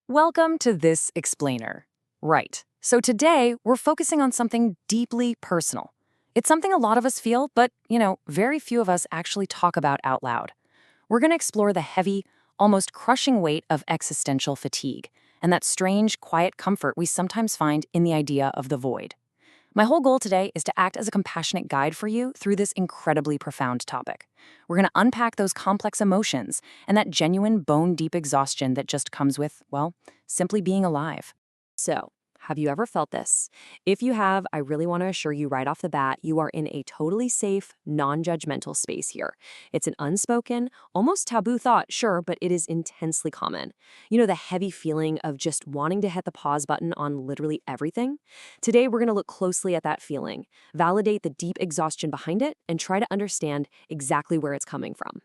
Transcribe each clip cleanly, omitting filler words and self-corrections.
Welcome to this explainer. Right. So today, we're focusing on something deeply personal. It's something a lot of us feel, but, very few of us actually talk about out loud. We're going to explore the heavy, almost crushing weight of existential fatigue and that strange, quiet comfort we sometimes find in the idea of the void. My whole goal today is to act as a compassionate guide for you through this incredibly profound topic. We're going to unpack those complex emotions and that genuine bone-deep exhaustion that just comes with, well, simply being alive. So, have you ever felt this? If you have, I really want to assure you right off the bat, you are in a totally safe, non-judgmental space here. It's an unspoken, almost taboo thought, sure, but it is intensely common. You know, the heavy feeling of just wanting to hit the pause button on literally everything? Today, we're going to look closely at that feeling, validate the deep exhaustion behind it, and try to understand exactly where it's coming from.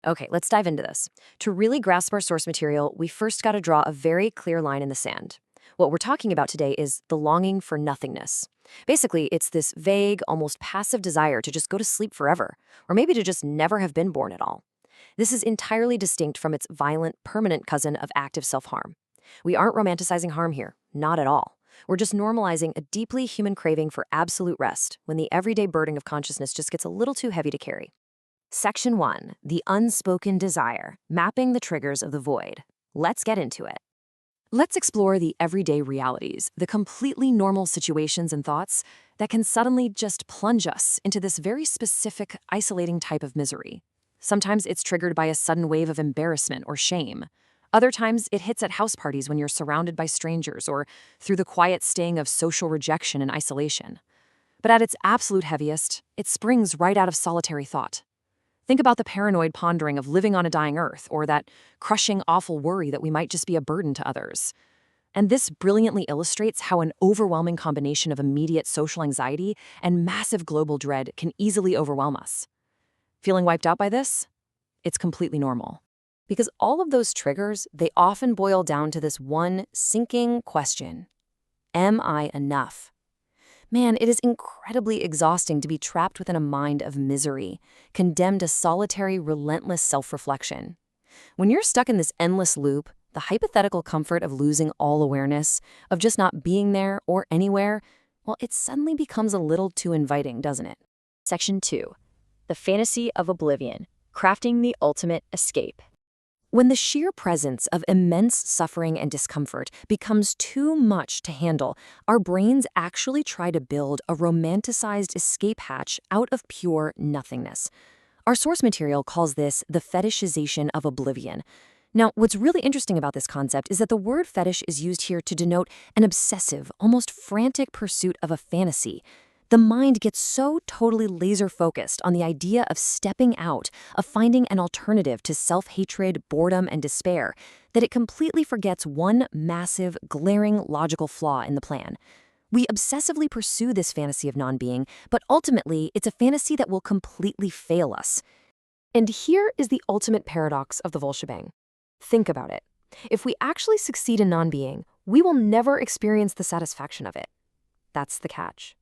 Okay, let's dive into this. To really grasp our source material, we first got to draw a very clear line in the sand. What we're talking about today is the longing for nothingness. Basically, it's this vague, almost passive desire to just go to sleep forever, or maybe to just never have been born at all. This is entirely distinct from its violent, permanent cousin of active self-harm. We aren't romanticizing harm here, not at all. We're just normalizing a deeply human craving for absolute rest when the everyday burden of consciousness just gets a little too heavy to carry. Section 1, the unspoken desire, mapping the triggers of the void. Let's get into it. Let's explore the everyday realities, the completely normal situations and thoughts that can suddenly just plunge us into this very specific, isolating type of misery. Sometimes it's triggered by a sudden wave of embarrassment or shame. Other times it hits at house parties when you're surrounded by strangers or through the quiet sting of social rejection and isolation. But at its absolute heaviest, it springs right out of solitary thought. Think about the paranoid pondering of living on a dying earth, or that crushing, awful worry that we might just be a burden to others. And this brilliantly illustrates how an overwhelming combination of immediate social anxiety and massive global dread can easily overwhelm us. Feeling wiped out by this? It's completely normal. Because all of those triggers, they often boil down to this one sinking question. Am I enough? Man, it is incredibly exhausting to be trapped within a mind of misery, condemned to solitary, relentless self-reflection. When you're stuck in this endless loop, the hypothetical comfort of losing all awareness, of just not being there or anywhere, well, it suddenly becomes a little too inviting, doesn't it? Section 2. The Fantasy of Oblivion, Crafting the Ultimate Escape. When the sheer presence of immense suffering and discomfort becomes too much to handle, our brains actually try to build a romanticized escape hatch out of pure nothingness. Our source material calls this the fetishization of oblivion. Now, what's really interesting about this concept is that the word fetish is used here to denote an obsessive, almost frantic pursuit of a fantasy. The mind gets so totally laser-focused on the idea of stepping out, of finding an alternative to self-hatred, boredom, and despair, that it completely forgets one massive, glaring logical flaw in the plan. We obsessively pursue this fantasy of non-being, but ultimately, it's a fantasy that will completely fail us. And here is the ultimate paradox of the whole shebang. Think about it. If we actually succeed in non-being, we will never experience the satisfaction of it. That's the catch.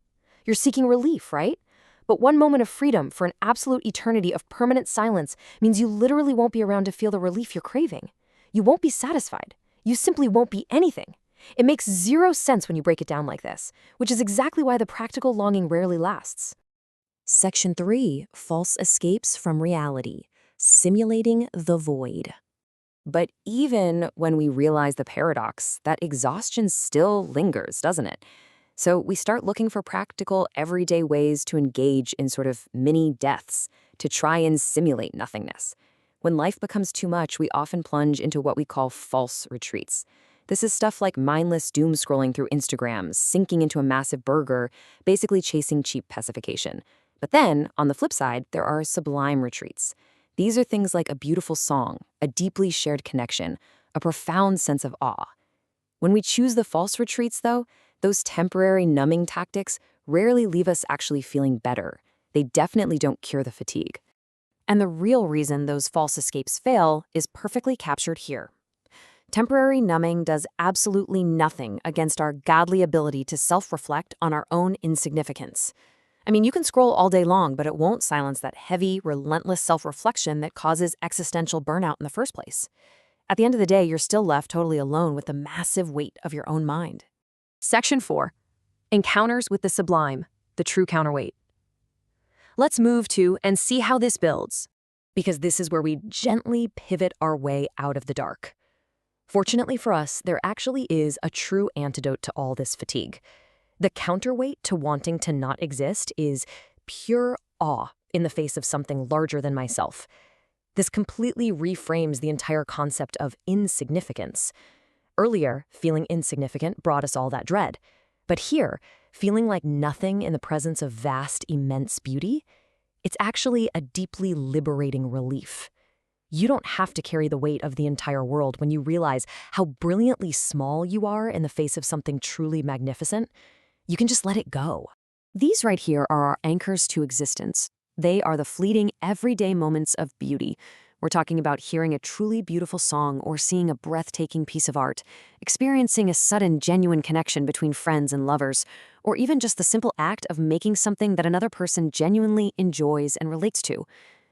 You're seeking relief, right? But one moment of freedom for an absolute eternity of permanent silence means you literally won't be around to feel the relief you're craving. You won't be satisfied. You simply won't be anything. It makes zero sense when you break it down like this, which is exactly why the practical longing rarely lasts. Section 3, False Escapes from Reality, Simulating the Void. But even when we realize the paradox, that exhaustion still lingers, doesn't it? So we start looking for practical, everyday ways to engage in sort of mini deaths, to try and simulate nothingness. When life becomes too much, we often plunge into what we call false retreats. This is stuff like mindless doom scrolling through Instagram, sinking into a massive burger, basically chasing cheap pacification. But then, on the flip side, there are sublime retreats. These are things like a beautiful song, a deeply shared connection, a profound sense of awe. When we choose the false retreats, though, those temporary numbing tactics rarely leave us actually feeling better. They definitely don't cure the fatigue. And the real reason those false escapes fail is perfectly captured here. Temporary numbing does absolutely nothing against our godly ability to self-reflect on our own insignificance. I mean, you can scroll all day long, but it won't silence that heavy, relentless self-reflection that causes existential burnout in the first place. At the end of the day, you're still left totally alone with the massive weight of your own mind. Section 4. Encounters with the sublime, the true counterweight. Let's move to and see how this builds, because this is where we gently pivot our way out of the dark. Fortunately for us, there actually is a true antidote to all this fatigue. The counterweight to wanting to not exist is pure awe in the face of something larger than myself. This completely reframes the entire concept of insignificance. Earlier, feeling insignificant brought us all that dread. But here, feeling like nothing in the presence of vast, immense beauty, it's actually a deeply liberating relief. You don't have to carry the weight of the entire world when you realize how brilliantly small you are in the face of something truly magnificent. You can just let it go. These right here are our anchors to existence. They are the fleeting, everyday moments of beauty. We're talking about hearing a truly beautiful song or seeing a breathtaking piece of art, experiencing a sudden, genuine connection between friends and lovers, or even just the simple act of making something that another person genuinely enjoys and relates to.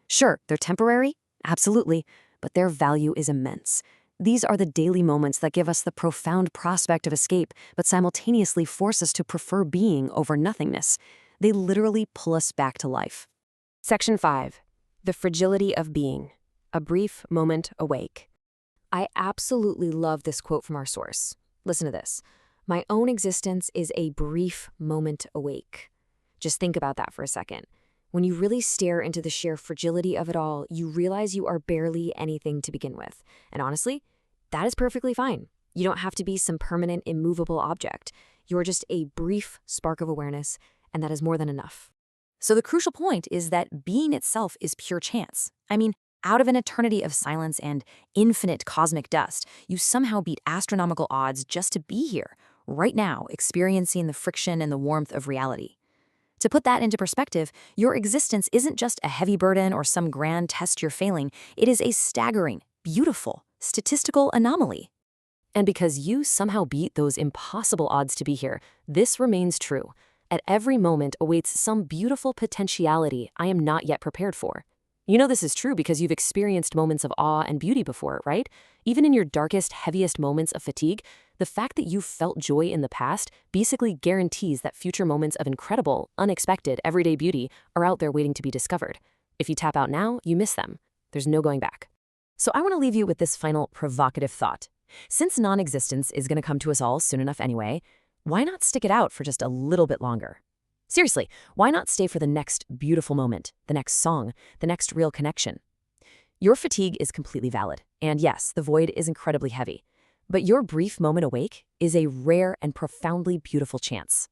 Sure, they're temporary, absolutely, but their value is immense. These are the daily moments that give us the profound prospect of escape, but simultaneously force us to prefer being over nothingness. They literally pull us back to life. Section 5. The fragility of being. A brief moment awake. I absolutely love this quote from our source. Listen to this. My own existence is a brief moment awake. Just think about that for a second. When you really stare into the sheer fragility of it all, you realize you are barely anything to begin with. And honestly, that is perfectly fine. You don't have to be some permanent, immovable object. You are just a brief spark of awareness, and that is more than enough. So the crucial point is that being itself is pure chance. I mean, out of an eternity of silence and infinite cosmic dust, you somehow beat astronomical odds just to be here, right now, experiencing the friction and the warmth of reality. To put that into perspective, your existence isn't just a heavy burden or some grand test you're failing. It is a staggering, beautiful, statistical anomaly. And because you somehow beat those impossible odds to be here, this remains true. At every moment awaits some beautiful potentiality I am not yet prepared for. You know this is true because you've experienced moments of awe and beauty before, right? Even in your darkest, heaviest moments of fatigue, the fact that you felt joy in the past basically guarantees that future moments of incredible, unexpected, everyday beauty are out there waiting to be discovered. If you tap out now, you miss them. There's no going back. So I want to leave you with this final provocative thought. Since non-existence is going to come to us all soon enough anyway, why not stick it out for just a little bit longer? Seriously, why not stay for the next beautiful moment, the next song, the next real connection? Your fatigue is completely valid, and yes, the void is incredibly heavy. But your brief moment awake is a rare and profoundly beautiful chance.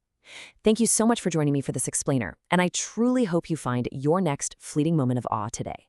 Thank you so much for joining me for this explainer, and I truly hope you find your next fleeting moment of awe today.